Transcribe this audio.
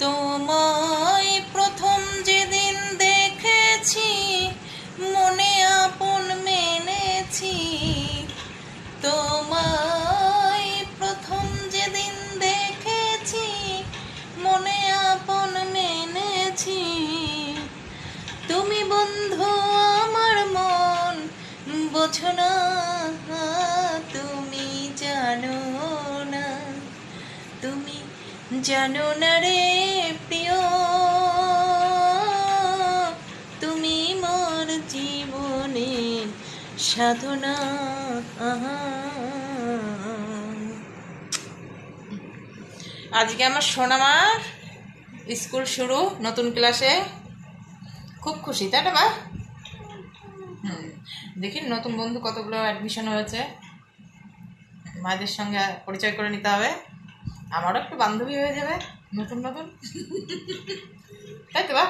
তোমায় প্রথম যেদিন দেখেছি মনে আপন মেনেছি, তোমায় প্রথম যেদিন দেখেছি মনে আপন মেনেছি। তুমি বন্ধু আমার মন বোঝো না, তুমি জানো না, তুমি জানো না রে প্রিয়, তুমি মোর জীবনের সাধনা। আজকে আমার সোনামার স্কুল শুরু, নতুন ক্লাসে, খুব খুশি তাই না মা? দেখি নতুন বন্ধু কতগুলো অ্যাডমিশন হয়েছে, মায়েদের সঙ্গে পরিচয় করে নিতে হবে, আমারও একটু বান্ধবী হয়ে যাবে নতুন নতুন, তাই তো বা?